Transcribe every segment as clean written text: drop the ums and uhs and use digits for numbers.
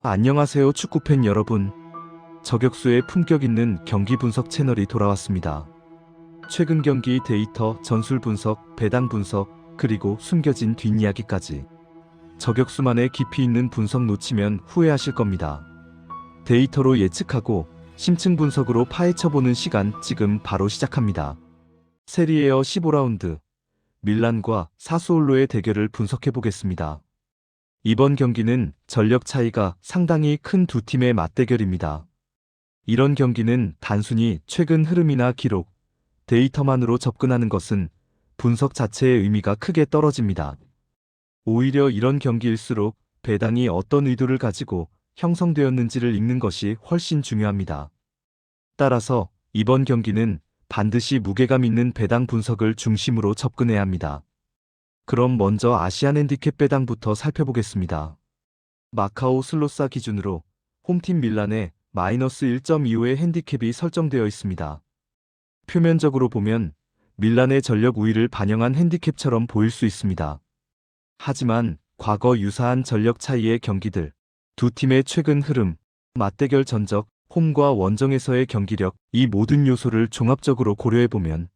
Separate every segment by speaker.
Speaker 1: 안녕하세요 축구팬 여러분. 저격수의 품격 있는 경기 분석 채널이 돌아왔습니다. 최근 경기 데이터, 전술 분석, 배당 분석, 그리고 숨겨진 뒷이야기까지. 저격수만의 깊이 있는 분석 놓치면 후회하실 겁니다. 데이터로 예측하고 심층 분석으로 파헤쳐보는 시간 지금 바로 시작합니다. 세리에어 15라운드 밀란과 사수올로의 대결을 분석해보겠습니다. 이번 경기는 전력 차이가 상당히 큰 두 팀의 맞대결입니다. 이런 경기는 단순히 최근 흐름이나 기록, 데이터만으로 접근하는 것은 분석 자체의 의미가 크게 떨어집니다. 오히려 이런 경기일수록 배당이 어떤 의도를 가지고 형성되었는지를 읽는 것이 훨씬 중요합니다. 따라서 이번 경기는 반드시 무게감 있는 배당 분석을 중심으로 접근해야 합니다. 그럼 먼저 아시안 핸디캡 배당부터 살펴보겠습니다. 마카오 슬로사 기준으로 홈팀 밀란에 마이너스 1.25의 핸디캡이 설정되어 있습니다. 표면적으로 보면 밀란의 전력 우위를 반영한 핸디캡처럼 보일 수 있습니다. 하지만 과거 유사한 전력 차이의 경기들, 두 팀의 최근 흐름, 맞대결 전적, 홈과 원정에서의 경기력, 이 모든 요소를 종합적으로 고려해보면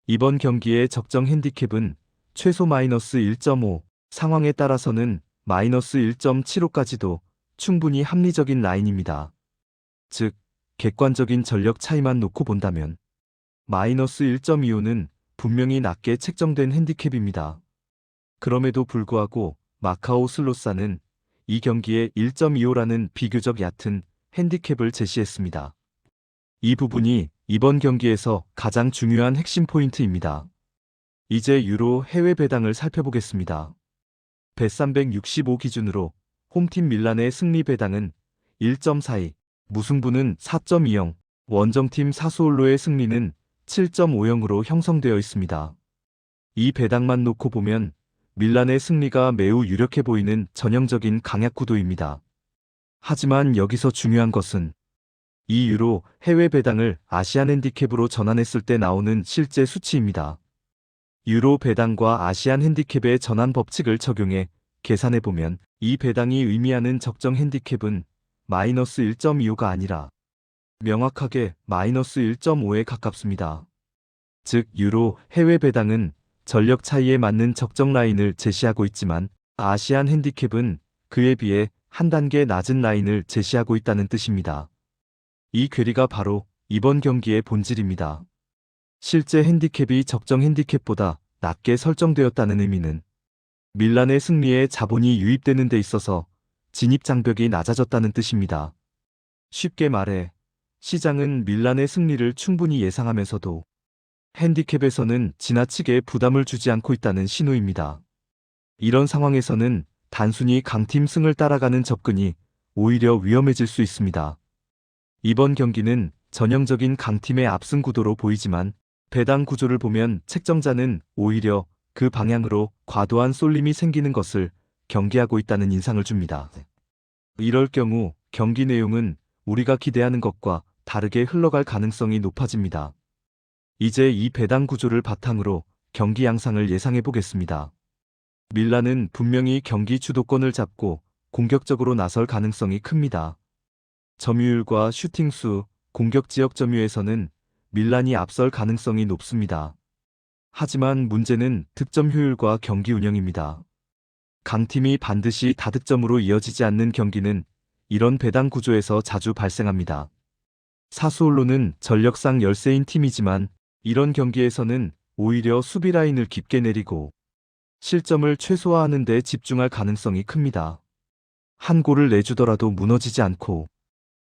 Speaker 1: 이번 경기의 적정 핸디캡은 최소 마이너스 1.5, 상황에 따라서는 마이너스 1.75까지도 충분히 합리적인 라인입니다. 즉, 객관적인 전력 차이만 놓고 본다면 마이너스 1.25는 분명히 낮게 책정된 핸디캡입니다. 그럼에도 불구하고 마카오 슬로사는 이 경기에 1.25라는 비교적 얕은 핸디캡을 제시했습니다. 이 부분이 이번 경기에서 가장 중요한 핵심 포인트입니다. 이제 유로 해외 배당을 살펴보겠습니다. bet365 기준으로 홈팀 밀란의 승리 배당은 1.42, 무승부는 4.20, 원정팀 사수올로의 승리는 7.50으로 형성되어 있습니다. 이 배당만 놓고 보면 밀란의 승리가 매우 유력해 보이는 전형적인 강약 구도입니다. 하지만 여기서 중요한 것은 이 유로 해외 배당을 아시안 핸디캡으로 전환했을 때 나오는 실제 수치입니다. 유로 배당과 아시안 핸디캡의 전환 법칙을 적용해 계산해보면 이 배당이 의미하는 적정 핸디캡은 마이너스 1.25가 아니라 명확하게 마이너스 1.5에 가깝습니다. 즉 유로 해외 배당은 전력 차이에 맞는 적정 라인을 제시하고 있지만 아시안 핸디캡은 그에 비해 한 단계 낮은 라인을 제시하고 있다는 뜻입니다. 이 괴리가 바로 이번 경기의 본질입니다. 실제 핸디캡이 적정 핸디캡보다 낮게 설정되었다는 의미는 밀란의 승리에 자본이 유입되는 데 있어서 진입 장벽이 낮아졌다는 뜻입니다. 쉽게 말해 시장은 밀란의 승리를 충분히 예상하면서도 핸디캡에서는 지나치게 부담을 주지 않고 있다는 신호입니다. 이런 상황에서는 단순히 강팀 승을 따라가는 접근이 오히려 위험해질 수 있습니다. 이번 경기는 전형적인 강팀의 압승 구도로 보이지만 배당 구조를 보면 책정자는 오히려 그 방향으로 과도한 쏠림이 생기는 것을 경계하고 있다는 인상을 줍니다. 이럴 경우 경기 내용은 우리가 기대하는 것과 다르게 흘러갈 가능성이 높아집니다. 이제 이 배당 구조를 바탕으로 경기 양상을 예상해 보겠습니다. 밀란은 분명히 경기 주도권을 잡고 공격적으로 나설 가능성이 큽니다. 점유율과 슈팅수, 공격 지역 점유에서는 밀란이 앞설 가능성이 높습니다. 하지만 문제는 득점 효율과 경기 운영입니다. 강팀이 반드시 다득점으로 이어지지 않는 경기는 이런 배당 구조에서 자주 발생합니다. 사수올로는 전력상 열세인 팀이지만 이런 경기에서는 오히려 수비 라인을 깊게 내리고 실점을 최소화하는 데 집중할 가능성이 큽니다. 한 골을 내주더라도 무너지지 않고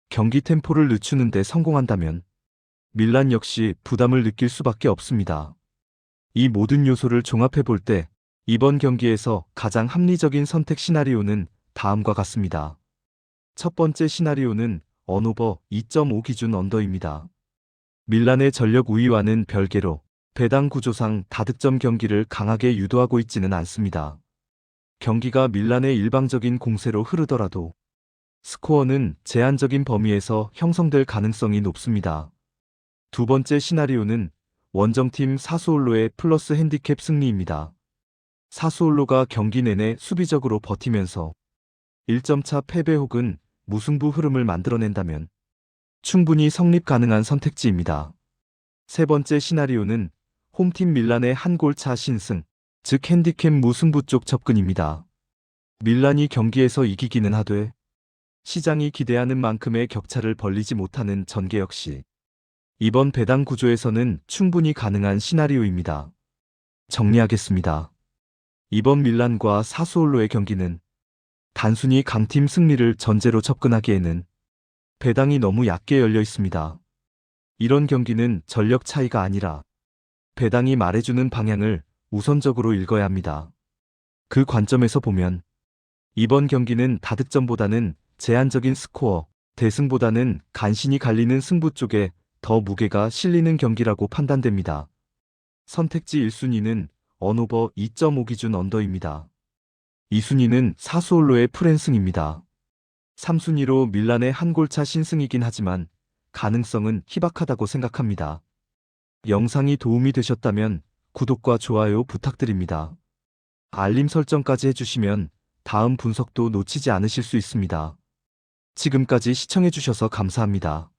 Speaker 1: 경기 템포를 늦추는 데 성공한다면 밀란 역시 부담을 느낄 수밖에 없습니다. 이 모든 요소를 종합해 볼 때 이번 경기에서 가장 합리적인 선택 시나리오는 다음과 같습니다. 첫 번째 시나리오는 언오버 2.5 기준 언더입니다. 밀란의 전력 우위와는 별개로 배당 구조상 다득점 경기를 강하게 유도하고 있지는 않습니다. 경기가 밀란의 일방적인 공세로 흐르더라도 스코어는 제한적인 범위에서 형성될 가능성이 높습니다. 두 번째 시나리오는 원정팀 사수올로의 플러스 핸디캡 승리입니다. 사수올로가 경기 내내 수비적으로 버티면서 1점차 패배 혹은 무승부 흐름을 만들어낸다면 충분히 성립 가능한 선택지입니다. 세 번째 시나리오는 홈팀 밀란의 한 골 차 신승, 즉 핸디캡 무승부 쪽 접근입니다. 밀란이 경기에서 이기기는 하되 시장이 기대하는 만큼의 격차를 벌리지 못하는 전개 역시 이번 배당 구조에서는 충분히 가능한 시나리오입니다. 정리하겠습니다. 이번 밀란과 사수올로의 경기는 단순히 강팀 승리를 전제로 접근하기에는 배당이 너무 얕게 열려 있습니다. 이런 경기는 전력 차이가 아니라 배당이 말해주는 방향을 우선적으로 읽어야 합니다. 그 관점에서 보면 이번 경기는 다득점보다는 제한적인 스코어, 대승보다는 간신히 갈리는 승부 쪽에 더 무게가 실리는 경기라고 판단됩니다. 선택지 1순위는 언오버 2.5 기준 언더입니다. 2순위는 사수올로의 프랜승입니다. 3순위로 밀란의 한 골차 신승이긴 하지만 가능성은 희박하다고 생각합니다. 영상이 도움이 되셨다면 구독과 좋아요 부탁드립니다. 알림 설정까지 해주시면 다음 분석도 놓치지 않으실 수 있습니다. 지금까지 시청해주셔서 감사합니다.